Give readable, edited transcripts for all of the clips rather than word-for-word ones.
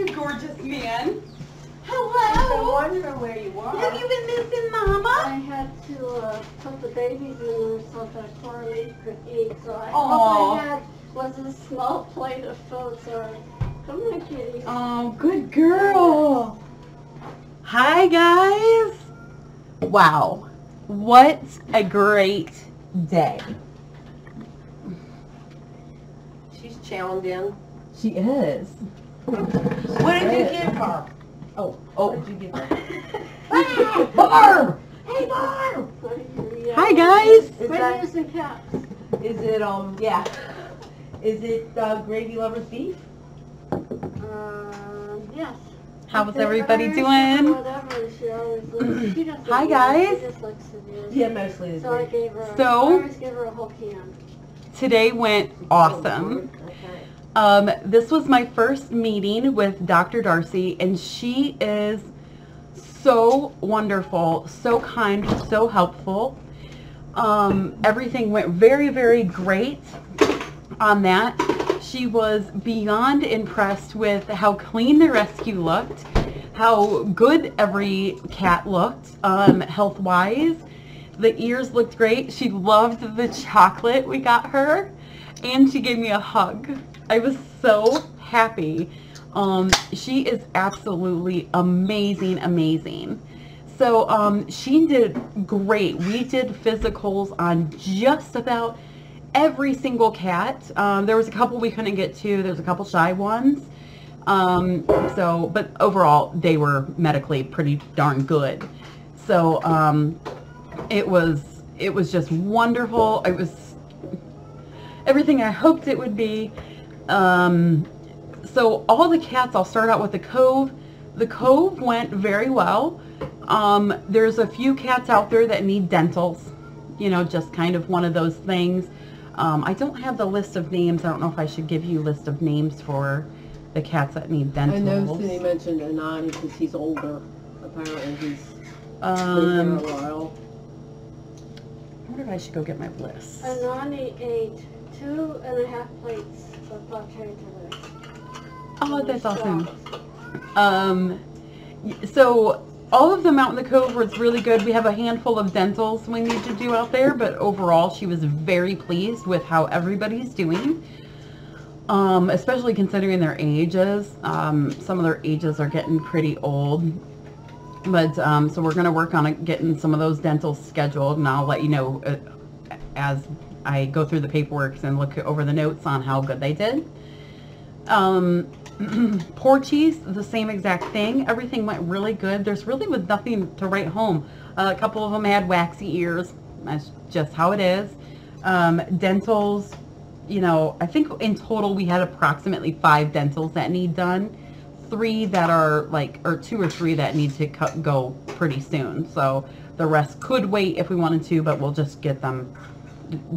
you gorgeous man. Hello. I've been wondering where you are. Have you been missing Mama? I had to put the babies in there so that Corey could eat. So Aww. all I had was a small plate of food. So come on, kitty. Oh, good girl. Hi, guys. Wow. What a great day. She's chowing in. She is. What did you give her? Oh. What did you give her? Barb! Hey, Barb! Hi, guys. We're using cats. Is it, yeah. Is it Gravy Lover's Beef? Yes. How's everybody doing? Whatever, she always she doesn't Hi, eat. guys. She just likes to do it. Yeah, mostly is So I beef. gave her. So- I always give her a whole can. Today went awesome. Okay. This was my first meeting with Dr. Darcy, and she is so wonderful, so kind, so helpful. Everything went very, very great on that. She was beyond impressed with how clean the rescue looked, how good every cat looked, health-wise. The ears looked great. She loved the chocolate we got her, and she gave me a hug. I was so happy. She is absolutely amazing, amazing. So she did great. We did physicals on just about every single cat. There was a couple we couldn't get to. There's a couple shy ones. But overall, they were medically pretty darn good. So it was just wonderful. It was everything I hoped it would be. So all the cats, I'll start out with the Cove. The Cove went very well. There's a few cats out there that need dentals, you know, just kind of one of those things. I don't have the list of names. I don't know if I should give you a list of names for the cats that need dentals. I know Cindy mentioned Anani because he's older. Apparently he's been there a while. I wonder if I should go get my list. Anani ate 2.5 plates of potato today. Oh, that's awesome. So all of them out in the Cove was really good. We have a handful of dentals we need to do out there, but overall she was very pleased with how everybody's doing, especially considering their ages. Some of their ages are getting pretty old, but so we're going to work on getting some of those dentals scheduled, and I'll let you know as I go through the paperwork and look over the notes on how good they did. Porchies, the same exact thing. Everything went really good. There's really was nothing to write home. A couple of them had waxy ears. That's just how it is. Dentals, you know, I think in total we had approximately 5 dentals that need done. 3 that are like, or 2 or 3 that need to go pretty soon. So the rest could wait if we wanted to, but we'll just get them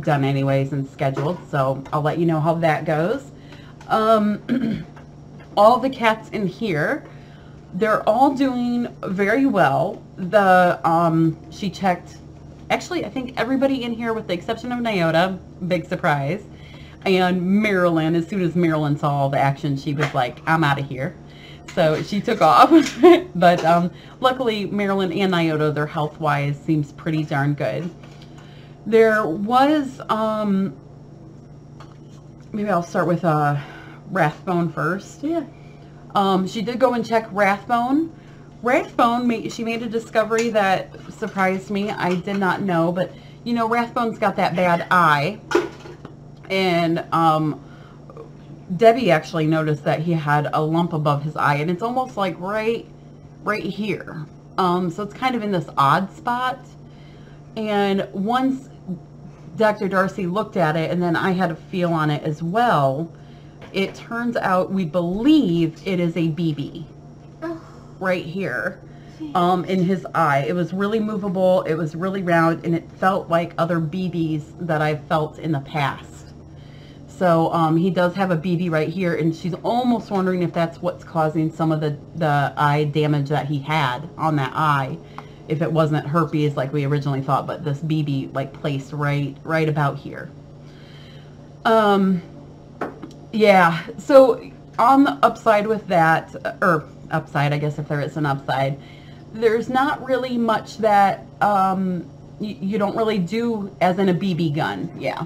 done anyways and scheduled. So I'll let you know how that goes. All the cats in here, they're all doing very well. She checked, actually I think everybody in here with the exception of Nyota, big surprise, and Marilyn. As soon as Marilyn saw all the action, she was like, I'm out of here. So she took off. But luckily Marilyn and Nyota, their health wise seems pretty darn good. There was maybe I'll start with Rathbone first. Yeah. She did go and check Rathbone. Rathbone, she made a discovery that surprised me. I did not know, but you know, Rathbone's got that bad eye, and Debbie actually noticed that he had a lump above his eye, and it's almost like right here. So it's kind of in this odd spot. And once Dr. Darcy looked at it, and then I had a feel on it as well, it turns out we believe it is a BB right here in his eye. It was really movable, it was really round, and it felt like other BBs that I've felt in the past. So he does have a BB right here, and she's almost wondering if that's what's causing some of the eye damage that he had on that eye. If it wasn't herpes like we originally thought, but this BB like placed right about here. Yeah, so on the upside with that, or upside, I guess if there is an upside, there's not really much that you don't really do as in a BB gun. Yeah.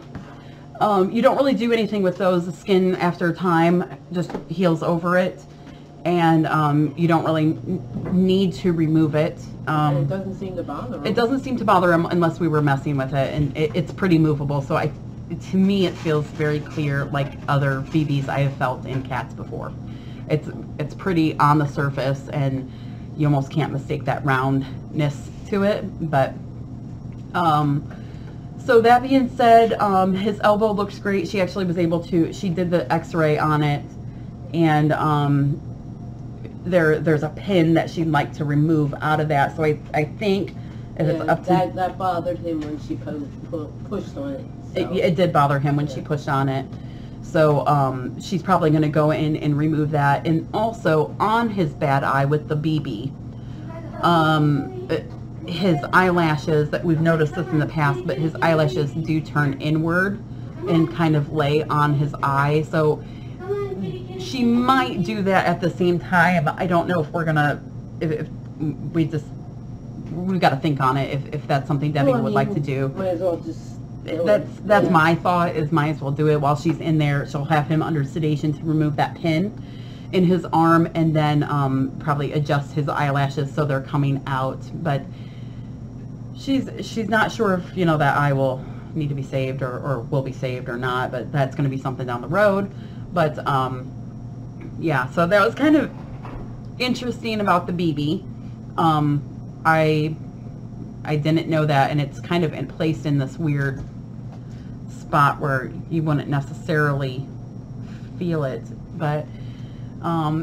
You don't really do anything with those. The skin after time just heals over it, and you don't really need to remove it. And it doesn't seem to bother him. It doesn't seem to bother him unless we were messing with it, and it's pretty movable. So to me, it feels very clear, like other BBs I have felt in cats before. It's pretty on the surface, and you almost can't mistake that roundness to it. But so that being said, his elbow looks great. She actually was able to. She did the X-ray on it, and there's a pin that she'd like to remove out of that. So I think if it's up to that bothered him when she pushed on it. So. It did bother him when she pushed on it. So she's probably going to go in and remove that. And also on his bad eye with the BB, his eyelashes, that we've noticed this in the past, but his eyelashes do turn inward and kind of lay on his eye. So she might do that at the same time. I don't know if we're going to, if we've got to think on it if that's something Debbie would like to do. Might as well just... That's my thought, is might as well do it while she's in there. She'll have him under sedation to remove that pin in his arm, and then probably adjust his eyelashes so they're coming out. But she's not sure if, you know, that eye will need to be saved or will be saved or not, but that's going to be something down the road. But yeah, so that was kind of interesting about the BB. I didn't know that, and it's kind of placed in this weird spot where you wouldn't necessarily feel it. But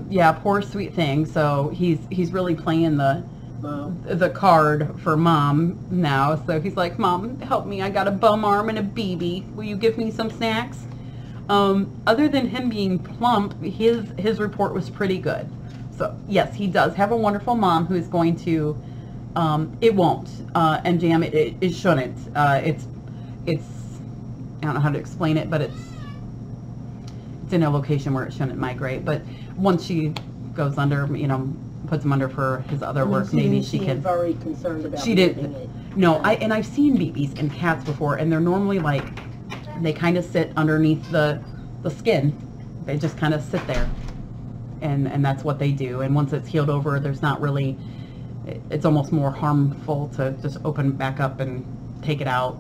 yeah, poor sweet thing. So he's really playing the card for Mom now. So he's like, Mom, help me, I got a bum arm and a BB, will you give me some snacks? Other than him being plump, his report was pretty good. So yes, he does have a wonderful mom who is going to it won't MJM, it shouldn't. It's I don't know how to explain it, but it's in a location where it shouldn't migrate. But once she goes under, you know, puts him under for his other work, maybe she can. Very concerned about. She did. No, I've seen BBs in cats before, and they're normally like, they kind of sit underneath the skin. They just kind of sit there, and that's what they do. And once it's healed over, there's not really. It's almost more harmful to just open back up and take it out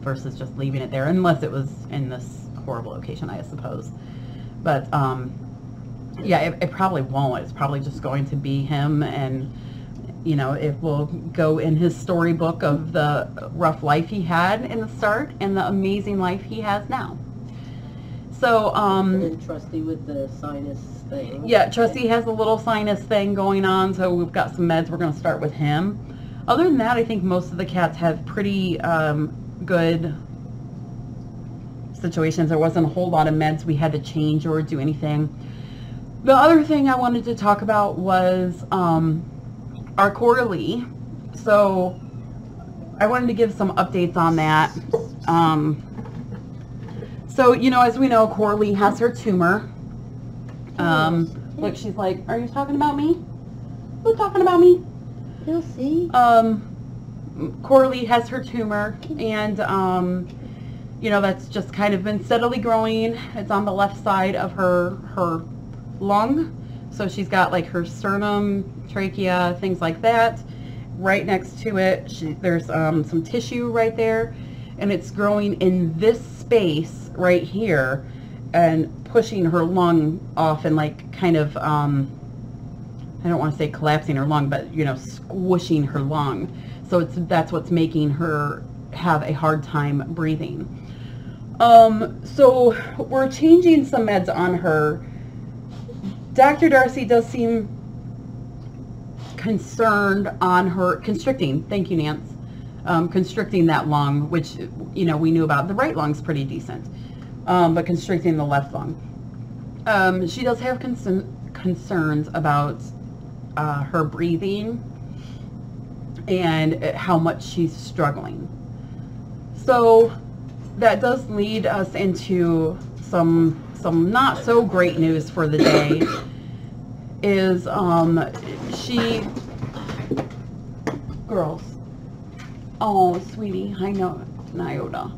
versus just leaving it there, unless it was in this horrible location, I suppose. But yeah, it probably won't. It's probably just going to be him, and you know, it will go in his storybook of the rough life he had in the start and the amazing life he has now. So and Trusty with the sinus thing. Yeah, Trusty has a little sinus thing going on, so we've got some meds. We're going to start with him. Other than that, I think most of the cats have pretty good situations. There wasn't a whole lot of meds we had to change or do anything. The other thing I wanted to talk about was our Coralie. So I wanted to give some updates on that. So, you know, as we know, Coralie has her tumor. Look, she's like, are you talking about me? Who's talking about me? You'll see. Coralie has her tumor, and you know, that's just kind of been steadily growing. It's on the left side of her lung. So she's got like her sternum, trachea, things like that. Right next to it, there's some tissue right there, and it's growing in this space right here and pushing her lung off and like kind of, I don't want to say collapsing her lung, but you know, squishing her lung. So that's what's making her have a hard time breathing. So we're changing some meds on her. Dr. Darcy does seem concerned on her constricting. Thank you, Nance. Constricting that lung, which, you know, we knew about. The right lung's pretty decent, but constricting the left lung. She does have concerns about her breathing and how much she's struggling. So that does lead us into some some not so great news for the day is girls. Oh, sweetie, I know, Nyota.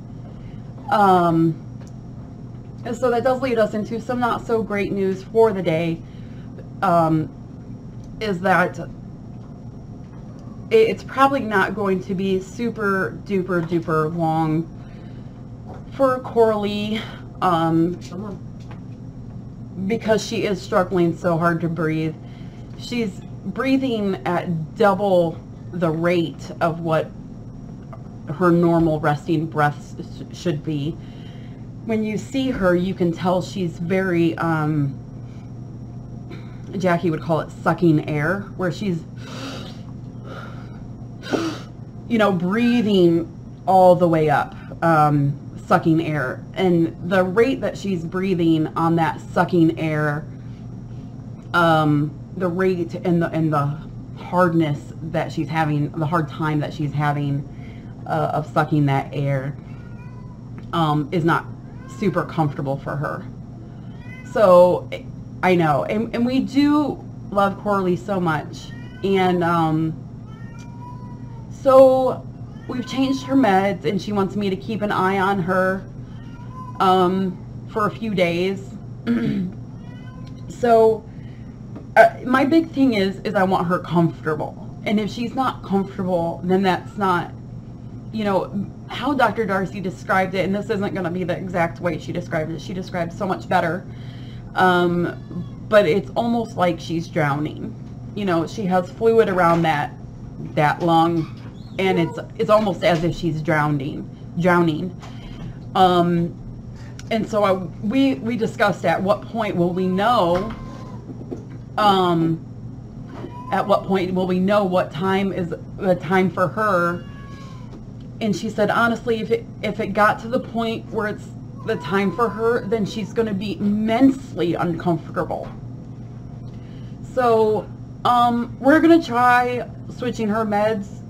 And so that does lead us into some not so great news for the day. Is that it's probably not going to be super duper long for Coralie, because she is struggling so hard to breathe. She's breathing at double the rate of what her normal resting breaths should be. When you see her, you can tell she's very, Jackie would call it sucking air, where she's, you know, breathing all the way up, sucking air. And the rate that she's breathing on that sucking air, the rate and the hardness that she's having, the hard time that she's having of sucking that air, is not super comfortable for her. So I know, and we do love Coralie so much, and so we've changed her meds, and she wants me to keep an eye on her for a few days. So my big thing is I want her comfortable, and if she's not comfortable, then that's not, you know, how Dr. Darcy described it, and this isn't going to be the exact way she described it. She described so much better. But it's almost like she's drowning. You know, she has fluid around that lung, and it's almost as if she's drowning. And so we discussed at what point will we know, what time is the time for her. And she said, honestly, if it got to the point where it's the time for her, then she's going to be immensely uncomfortable. So we're going to try switching her meds.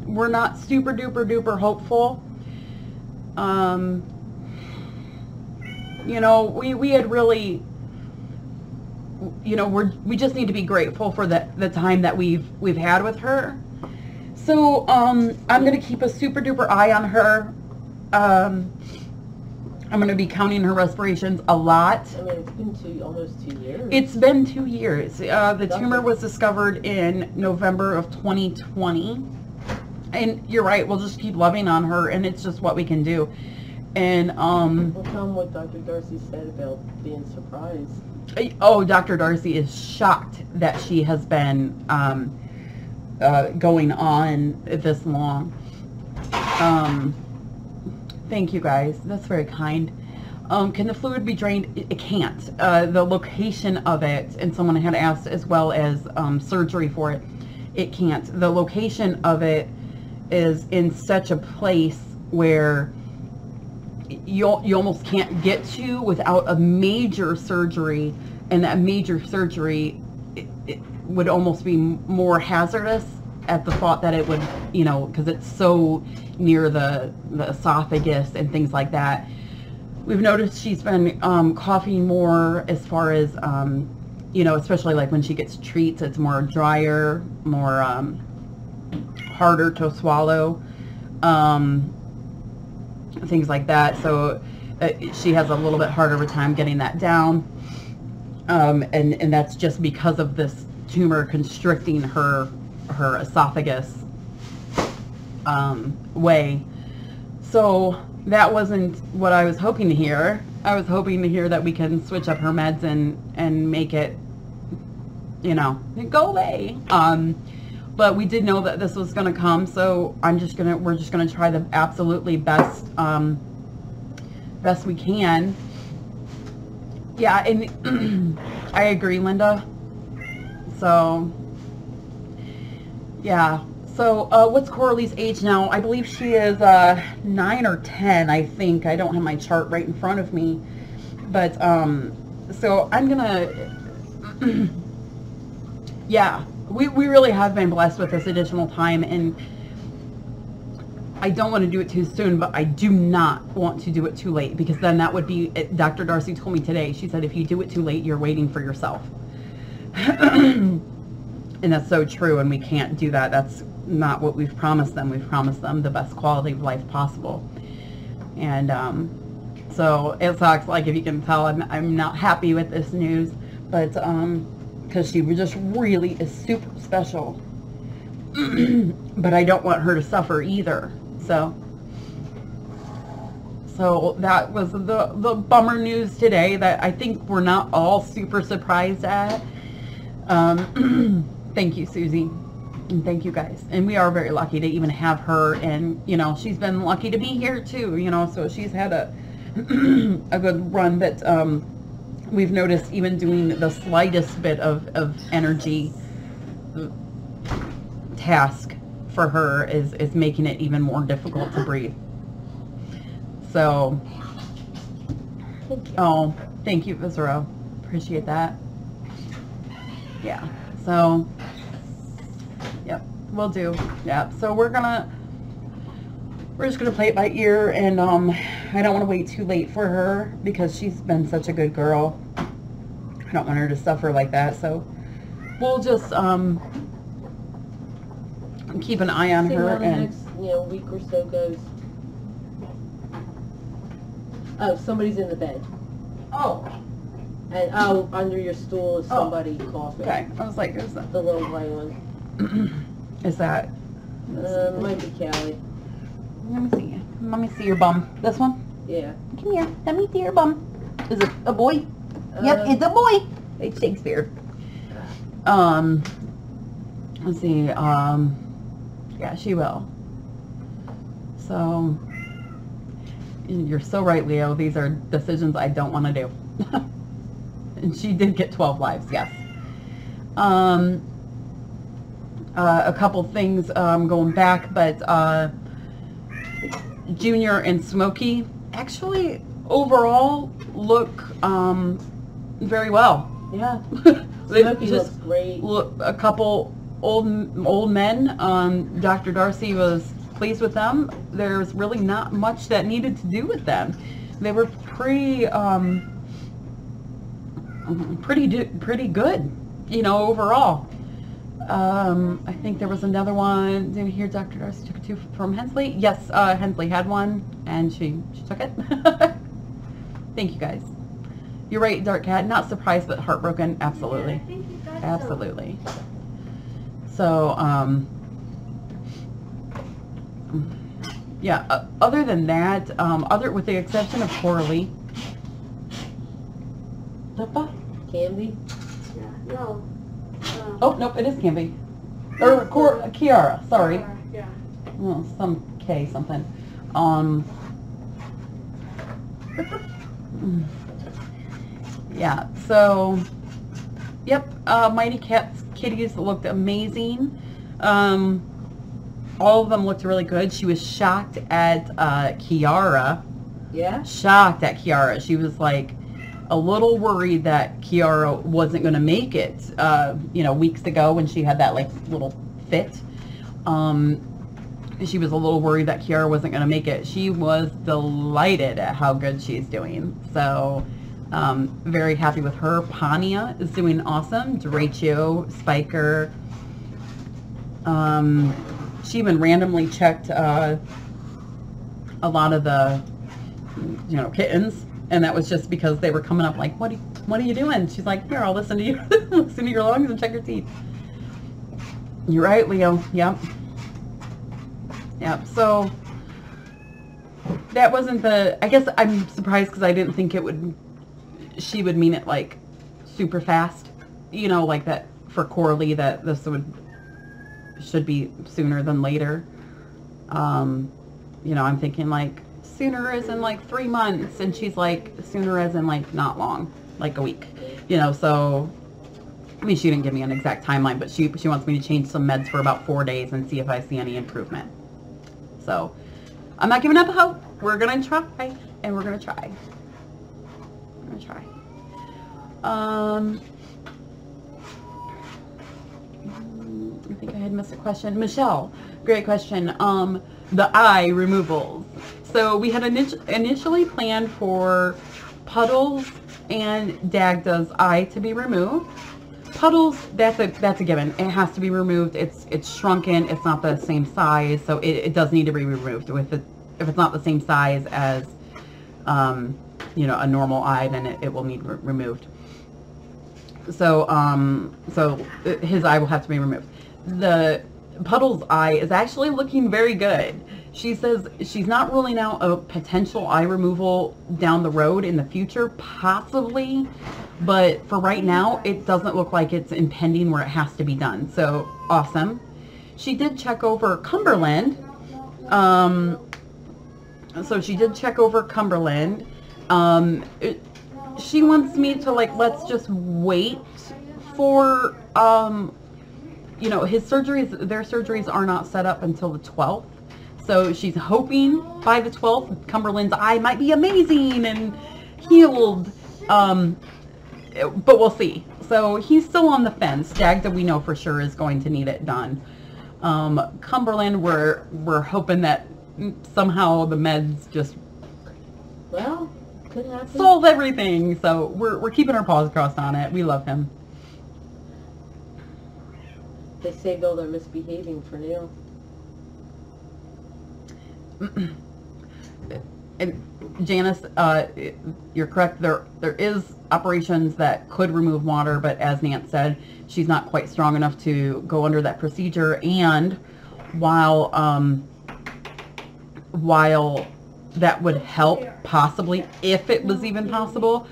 We're not super duper hopeful. You know, we had really, you know, we just need to be grateful for the time that we've had with her. So I'm going to keep a super duper eye on her. I'm going to be counting her respirations a lot. I mean, it's been almost 2 years. It's been 2 years. The tumor was discovered in November of 2020. And you're right, we'll just keep loving on her, and it's just what we can do. And well, tell them what Dr. Darcy said about being surprised. Oh, Dr. Darcy is shocked that she has been going on this long. Thank you guys, that's very kind. Can the fluid be drained? It can't. The location of it, and someone had asked as well as surgery for it, it can't. The location of it is in such a place where you almost can't get to without a major surgery, and that major surgery it would almost be more hazardous at the thought that it would, you know, because it's so near the esophagus and things like that. We've noticed she's been coughing more, as far as you know, especially like when she gets treats, it's more drier, more harder to swallow, things like that. So she has a little bit harder of a time getting that down, and that's just because of this tumor constricting her esophagus way. So that wasn't what I was hoping to hear. I was hoping to hear that we can switch up her meds and make it, you know, go away. But we did know that this was going to come, so we're just gonna try the absolutely best we can. Yeah, and I agree, Linda. So yeah. So what's Coralie's age now? I believe she is 9 or 10, I think. I don't have my chart right in front of me. But so I'm gonna yeah, we really have been blessed with this additional time, and I don't want to do it too soon, but I do not want to do it too late, because then that would be, Dr. Darcy told me today, she said, if you do it too late, you're waiting for yourself. And that's so true, and we can't do that. That's not what we've promised them. We've promised them the best quality of life possible. And so it sucks, like if you can tell, I'm not happy with this news, but because she just really is super special. But I don't want her to suffer either. So that was the bummer news today that I think we're not all super surprised at. Thank you, Susie. And thank you guys. And we are very lucky to even have her, and you know, she's been lucky to be here too, you know, so she's had a a good run. But we've noticed even doing the slightest bit of energy task for her is making it even more difficult to breathe. So oh, thank you, Viscero. Appreciate that. Yeah, so yep, we'll do. Yeah, so we're just gonna play it by ear, and I don't want to wait too late for her because she's been such a good girl. I don't want her to suffer like that, so we'll just keep an eye on her. And the next, week or so goes. Oh, somebody's in the bed. Oh. And under your stool is somebody coughing. Okay, I was like, who's that? The little white one. Is that? Might be Callie. Let me see. Let me see your bum. This one? Yeah. Come here. Let me see your bum. Is it a boy? Yep, it's a boy. It's Shakespeare. Let's see. Yeah, she will. So, you're so right, Leo. These are decisions I don't want to do. And she did get 12 lives, yes. A couple things going back, but Junior and Smokey actually overall look very well. Yeah. They Smokey just looks great. look a couple old men. Dr. Darcy was pleased with them. There's really not much that needed to do with them. They were pretty good, overall. I think there was another one. Did you hear Dr. Darcy took it too from Hensley? Yes, Hensley had one, and she took it. Thank you, guys. You're right, Dark Cat. Not surprised, but heartbroken. Absolutely. Yeah, I think you got Absolutely. So, yeah, other than that, with the exception of Coralie. Candy? Yeah, no. Oh, nope, it is Canby. Or Kiara, sorry. Yeah. Oh, some K something. Yeah, so, yep, Mighty Cat's kitties looked amazing. All of them looked really good. She was shocked at Kiara. Yeah? Shocked at Kiara. She was like a little worried that Kiara wasn't going to make it, weeks ago when she had that like little fit. She was a little worried that Kiara wasn't going to make it. She was delighted at how good she's doing. So, very happy with her. Pania is doing awesome. Derecho, Spiker. She even randomly checked a lot of the, kittens. And that was just because they were coming up like, what are you doing? She's like, here, I'll listen to you. Listen to your lungs and check your teeth. You're right, Leo. Yep. Yep. So that wasn't I guess I'm surprised because I didn't think she would mean it like super fast. Like that for Coralie, that this should be sooner than later. I'm thinking like, sooner as in like 3 months, and she's like sooner as in like not long, like a week, so I mean, she didn't give me an exact timeline, but she wants me to change some meds for about 4 days and see if I see any improvement. So I'm not giving up hope. We're gonna try, and we're gonna try. I think I had missed a question. Michelle, great question. the eye removals. So we had initially planned for Puddles and Dagda's eye to be removed. Puddles, that's a given. It has to be removed. It's shrunken. It's not the same size, so it does need to be removed. If it's not the same size as you know, a normal eye, then it will need removed. So his eye will have to be removed. The Puddle's eye is actually looking very good. She says she's not ruling out a potential eye removal down the road in the future, possibly, but for right now, it doesn't look like it's impending where it has to be done. So awesome. She did check over Cumberland. So she did check over Cumberland. She wants me to, like, let's just wait for, you know, their surgeries are not set up until the 12th. So she's hoping by the 12th, Cumberland's eye might be amazing and healed. But we'll see. So he's still on the fence. Dagda, we know for sure, is going to need it done. Cumberland, we're hoping that somehow the meds just, well, could happen. Solve everything. So we're keeping our paws crossed on it. We love him. They say though they're misbehaving for now. And Janice, you're correct. There is operations that could remove water, but as Nance said, she's not quite strong enough to go under that procedure. And while that would help, possibly, if it was even possible,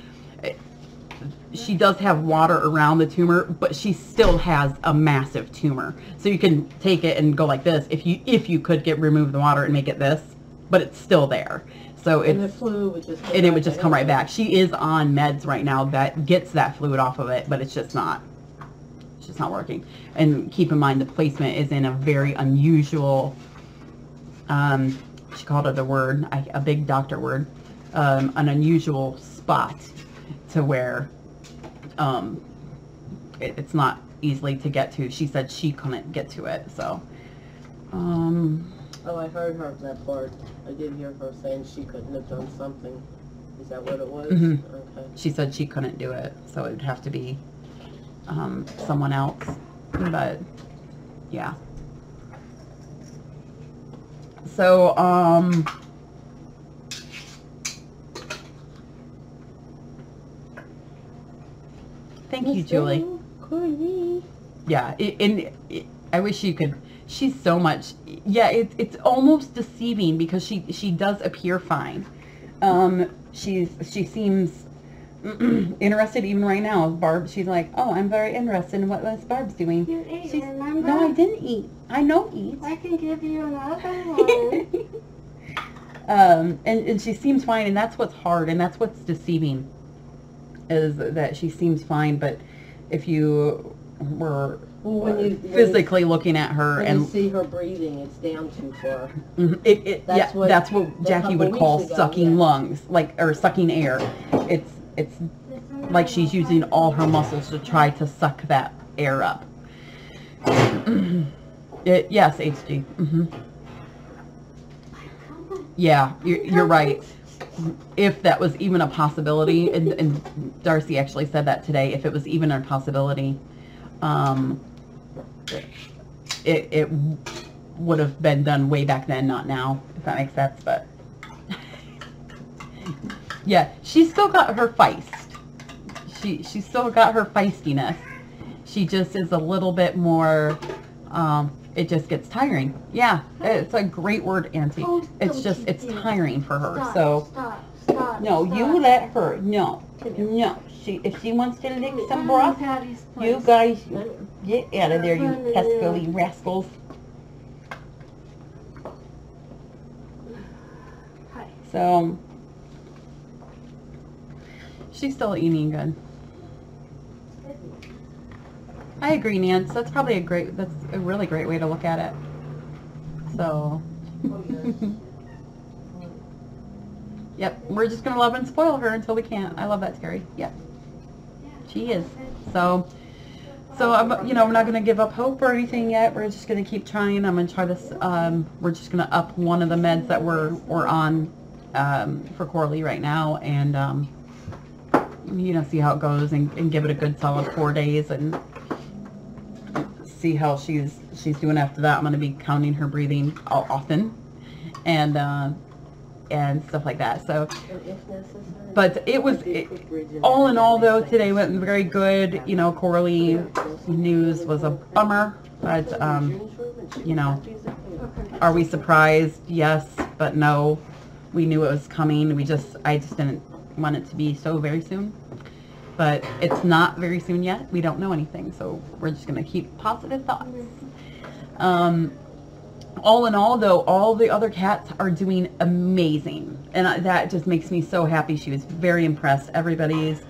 she does have water around the tumor, but she still has a massive tumor. So you can take it and go like this if you could remove the water and make it this, but it's still there. So and the fluid would just it would just come right back. She is on meds right now that gets that fluid off of it, but it's just not working. And keep in mind the placement is in a very unusual, she called it a big doctor word, an unusual spot to where it's not easily to get to. She said she couldn't get to it, so. Oh, I heard her that part. I did hear her saying she couldn't have done something. Is that what it was? Mm-hmm. Okay. She said she couldn't do it, so it would have to be someone else. But yeah. So thank you, Julie. Yeah, I wish you could. She's so much. Yeah, it's almost deceiving because she does appear fine. She seems interested even right now. Barb, she's like, oh, I'm very interested in what Barb's doing. You ate, remember? No, I didn't eat. I know eat. I can give you another one. And she seems fine, and that's what's hard, and that's what's deceiving, is that she seems fine, but if you were physically looking at her when and you see her breathing, it's down too far. That's what Jackie would call sucking lungs, or sucking air. It's like she's using all her muscles to try to suck that air up. Yes, HG. Yeah, you're right. If that was even a possibility, and Darcy actually said that today, if it was even a possibility, it would have been done way back then, not now, if that makes sense. But yeah, she's still got her feist. She's still got her feistiness. She just is a little bit more, it just gets tiring. Yeah, it's a great word, Auntie. It's tiring for her. Stop. No, you let her. No. If she wants to lick some broth, you guys get out of there, you pesky rascals. So she's still eating good. I agree, Nance. That's probably that's a really great way to look at it. So, yep, we're just gonna love and spoil her until we can't. I love that, Terry. Yep, she is. So So I'm, you know, we're not going to give up hope or anything yet. We're just going to keep trying. I'm going to try this. We're just going to up one of the meds that we're on for Coralie right now, and you know, see how it goes, and give it a good solid 4 days, and see how she's doing after that. I'm going to be counting her breathing often, and stuff like that. So, but it was all in all, though, today went very good. You know, Coralie news was a bummer, but you know, are we surprised? Yes, but no. We knew it was coming. I just didn't want it to be so very soon. But it's not very soon yet. We don't know anything, so we're just going to keep positive thoughts. All in all, though, all the other cats are doing amazing. And that just makes me so happy. She was very impressed. Everybody's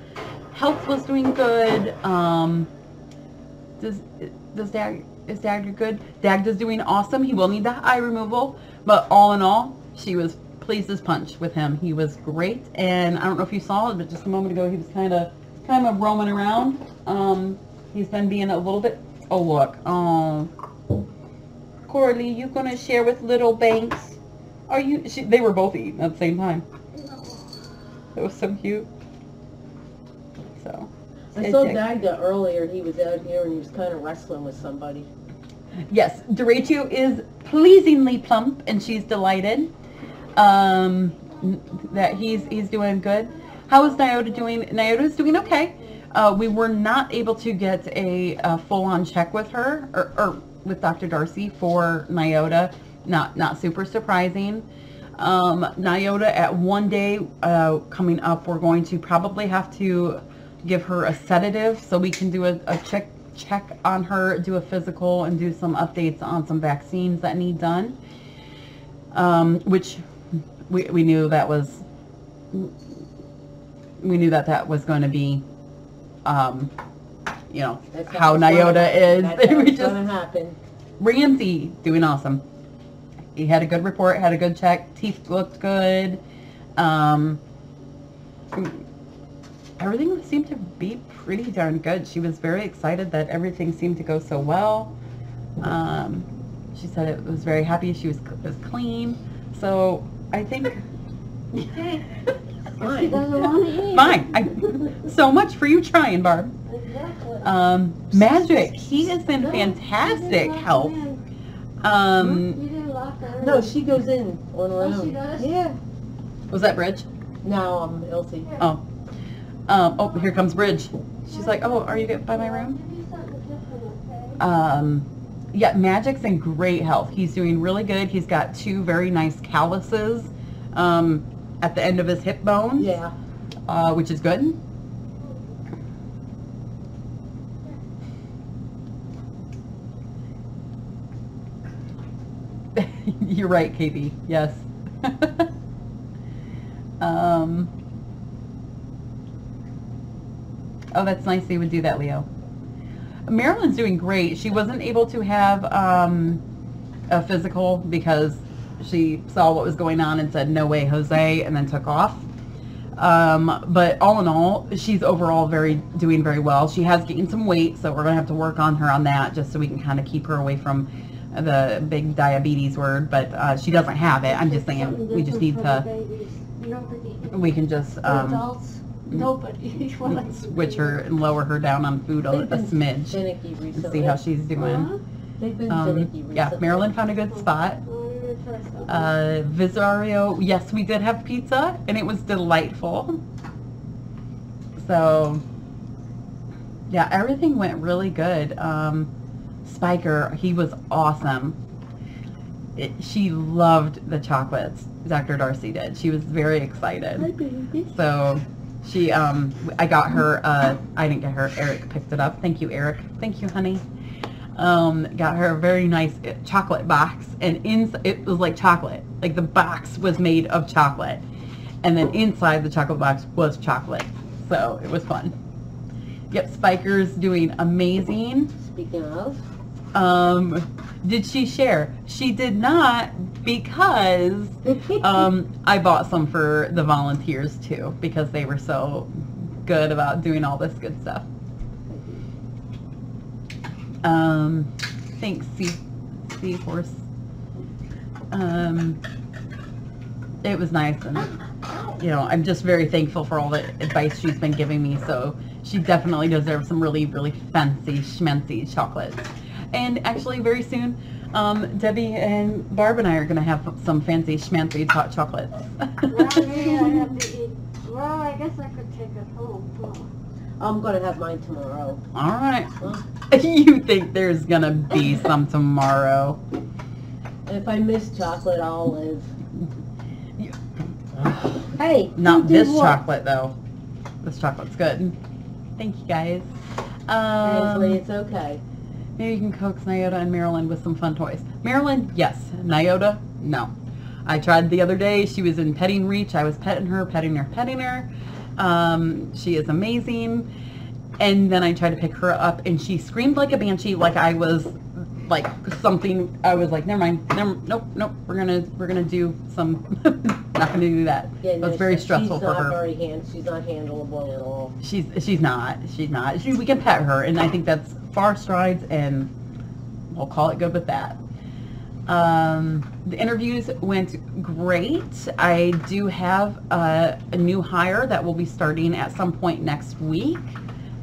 health was doing good. Is Dagda good? Dagda's doing awesome. He will need that eye removal. But all in all, she was pleased as punch with him. He was great. And I don't know if you saw it, but just a moment ago, he was kind of roaming around. He's been being a little bit, oh look, oh, Coralie, you gonna share with little Banks? Are you? They were both eating at the same time. It was so cute. So I saw Dagda earlier. He was out here and he was kind of wrestling with somebody. Yes, Doratio is pleasingly plump, and she's delighted that he's doing good. How is Nyota doing? Nyota's doing okay. We were not able to get a full-on check with her, or with Dr. Darcy for Nyota. Not super surprising. Nyota, at 1 day coming up, we're going to probably have to give her a sedative so we can do a check on her, do a physical, and do some updates on some vaccines that need done. Which we knew that was. We knew that was going to be, you know, how Nyota is. That's how it's going to happen. Ramsey doing awesome. He had a good report, had a good check. Teeth looked good. Everything seemed to be pretty darn good. She was very excited that everything seemed to go so well. She said it was very happy. She was clean. So I think... Okay. Fine. She doesn't want to eat. Fine. So much for you trying, Barb. Exactly. Magic, he is in fantastic health. You didn't lock her in. No, she goes in on her Oh, she own. does? Yeah. Was that Bridge? No, Elsie. Oh. Oh, here comes Bridge. She's like, oh, are you by my room? Maybe something different, okay? Yeah, Magic's in great health. He's doing really good. He's got 2 very nice calluses at the end of his hip bones. Yeah. Which is good. You're right, KB. Yes. Oh, that's nice they would do that, Leo. Marilyn's doing great. She wasn't able to have a physical because she saw what was going on and said, no way, Jose, and then took off. But all in all, she's overall doing very well. She has gained some weight, so we're going to have to work on her on that just so we can kind of keep her away from the big diabetes word. But she doesn't have it. I'm just saying we just need to, we can just Adults, nobody. switch her and lower her down on food a smidge Finicky and recently. see how she's doing. They've been finicky recently. Yeah, Marilyn found a good spot. Visario, yes, we did have pizza, and it was delightful. So, yeah, everything went really good. Spiker, he was awesome. She loved the chocolates, Dr. Darcy did. She was very excited. So, she, I got her, I didn't get her, Eric picked it up. Thank you, Eric. Thank you, honey. Got her a very nice chocolate box, and it was like chocolate. Like the box was made of chocolate, and then inside the chocolate box was chocolate. So it was fun. Yep, Spiker's doing amazing. Speaking of, did she share? She did not, because I bought some for the volunteers too, because they were so good about doing all this good stuff. Thanks, Seahorse. It was nice, and you know, I'm just very thankful for all the advice she's been giving me. So she definitely deserves some really, really fancy schmancy chocolates. And actually, very soon, Debbie and Barb and I are going to have some fancy schmancy hot chocolates. Well, I guess I could take it home. I'm going to have mine tomorrow. All right. You think there's going to be some tomorrow? If I miss chocolate, I'll live. Hey, not this chocolate though. This chocolate's good. Thank you guys. Ainsley, it's okay. Maybe you can coax Nyota and Marilyn with some fun toys. Marilyn, yes. Nyota, no. I tried the other day. She was in petting reach. I was petting her. She is amazing. And then I tried to pick her up, and she screamed like a banshee, like I was like something. I was like, never mind. Nope. We're gonna do some. Not gonna do that. Yeah, it was very stressful for her. She's not handleable at all. She's not. We can pet her, and I think that's far strides, and we'll call it good with that. The interviews went great. I do have a new hire that will be starting at some point next week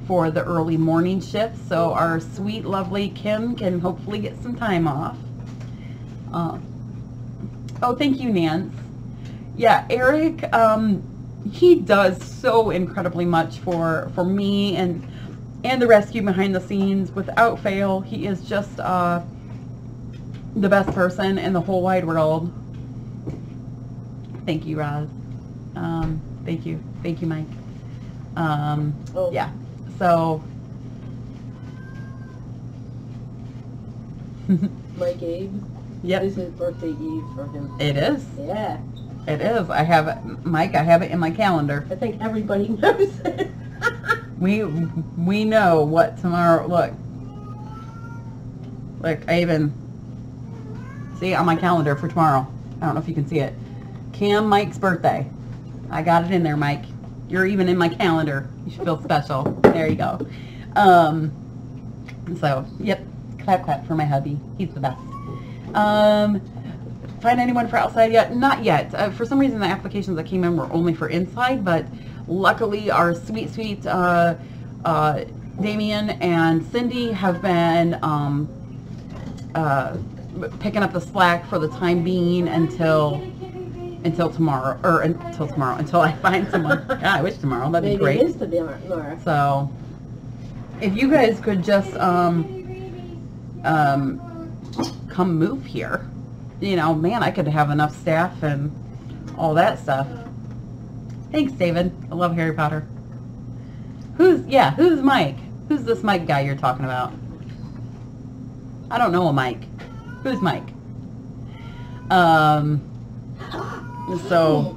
for the early morning shift, so our sweet, lovely Kim can hopefully get some time off. Oh, thank you, Nance. Yeah, Eric, he does so incredibly much for me and the rescue behind the scenes. Without fail, he is just the best person in the whole wide world. Thank you, Roz. Thank you, Mike. Yeah. So. Mike Abe. Yep. This is birthday eve for him. It is. Yeah. It is. I have it, Mike. I have it in my calendar. I think everybody knows it. We know what tomorrow. Look, I even see it on my calendar for tomorrow. I don't know if you can see it. Mike's birthday. I got it in there, Mike. You're even in my calendar. You should feel special. There you go. So, yep. Clap for my hubby. He's the best. Find anyone for outside yet? Not yet. For some reason, the applications that came in were only for inside, but luckily our sweet Damien and Cindy have been picking up the slack for the time being until tomorrow, until I find someone. Yeah, I wish tomorrow. That'd be great. Maybe it is tomorrow. So, if you guys could just come move here, you know, man, I could have enough staff and all that stuff. Thanks, David. I love Harry Potter. Who's Mike? Who's this Mike guy you're talking about? I don't know a Mike. Who's Mike? So.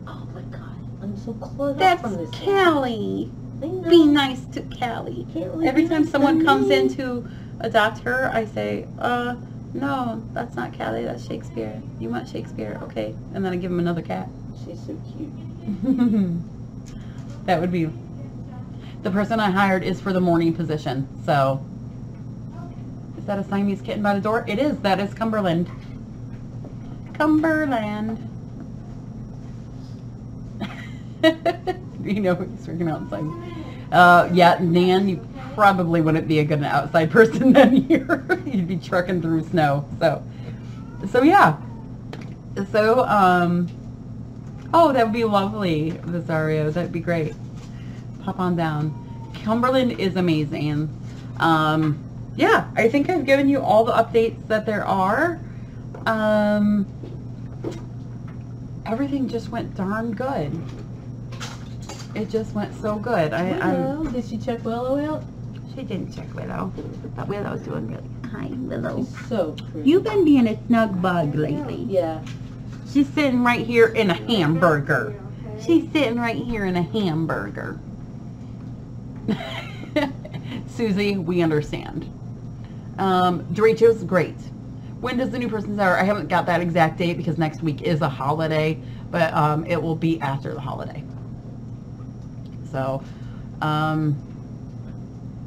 Oh my God, I'm so close. That's Callie. Be nice to Callie. Every time someone comes in to adopt her, I say, no, that's not Callie, that's Shakespeare. You want Shakespeare? Okay. And then I give him another cat. She's so cute. That would be... The person I hired is for the morning position, so... Is that a Siamese kitten by the door? It is. That is Cumberland. Cumberland. You know he's freaking outside. Yeah, Nan, you probably wouldn't be a good outside person then here. You'd be trucking through snow. So yeah. So, oh, that would be lovely, Rosario. That'd be great. Pop on down. Cumberland is amazing. Yeah, I think I've given you all the updates that there are. Everything just went darn good. It just went so good. Did she check Willow out? She didn't check Willow. But Willow's doing good. Hi, Willow. She's so pretty. You've been being a snug bug lately. Yeah. She's sitting right here in a hamburger. She's sitting right here in a hamburger. Susie, we understand. Derecho's great. When does the new person start? I haven't got that exact date because next week is a holiday, but it will be after the holiday. So,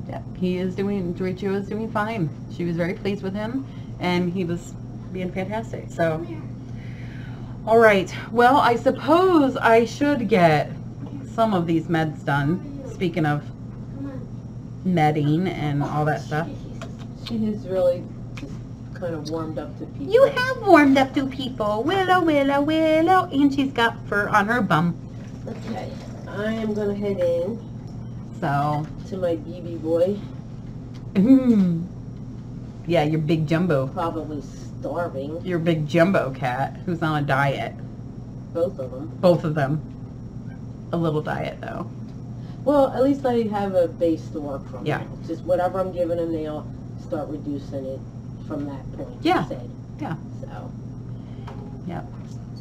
Yeah, Joichio is doing fine. She was very pleased with him, and he was being fantastic. So, all right. Well, I suppose I should get some of these meds done. Speaking of medding and all that stuff. She has really just kind of warmed up to people. You have warmed up to people. Willow, Willow, Willow. And she's got fur on her bum. Okay. I am going to head in So. to my BB boy. Yeah, your big jumbo. Probably starving. Your big jumbo cat who's on a diet. Both of them. Both of them. A little diet, though. Well, at least I have a base to work from. Yeah. Just whatever I'm giving them, they'll start reducing it from that point. Yeah. You said. Yeah. So. Yeah.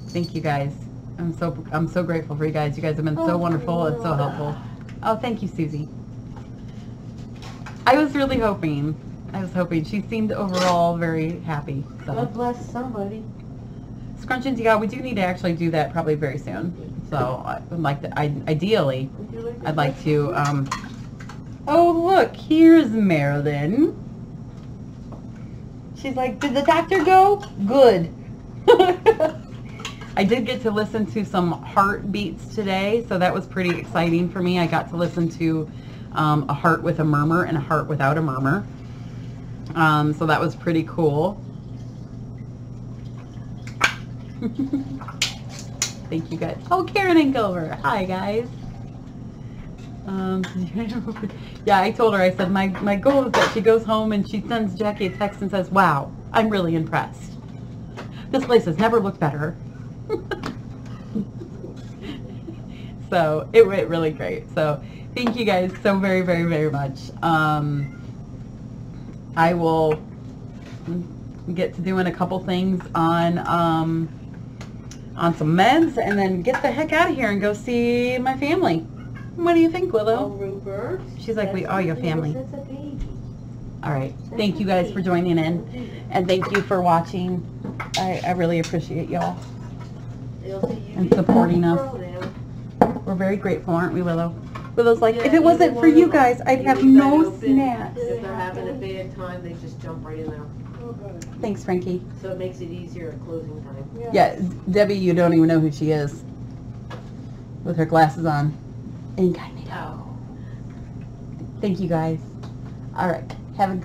Thank you guys. I'm so grateful for you guys. You guys have been so wonderful and so helpful. Oh, thank you, Susie. I was really hoping. She seemed overall very happy. So. God bless somebody. Scrunchions, yeah, we do need to actually do that probably very soon. So I would like to, ideally, I'd like to, oh look, here's Marilyn. She's like, did the doctor go? Good. I did get to listen to some heartbeats today, so that was pretty exciting for me. I got to listen to a heart with a murmur and a heart without a murmur. So that was pretty cool. Thank you guys. Oh, Karen and Gilbert. Hi, guys. Yeah, I told her, I said, my goal is that she goes home and she sends Jackie a text and says, wow, I'm really impressed. This place has never looked better. So it went really great. So thank you guys so very, very, very much. I will get to doing a couple things on some meds and then get the heck out of here and go see my family. What do you think, Willow? Rupert. She's like, we are your family. That's a baby. All right. Thank you guys for joining in, and thank you for watching. I really appreciate y'all and supporting us. We're very grateful, aren't we, Willow? Willow's like, if it wasn't for you guys, I'd have no snacks. If they're having a bad time, they just jump right in there. Thanks, Frankie. So it makes it easier at closing time. Yeah, Debbie, you don't even know who she is with her glasses on. Incognito. Thank you, guys. All right. Have a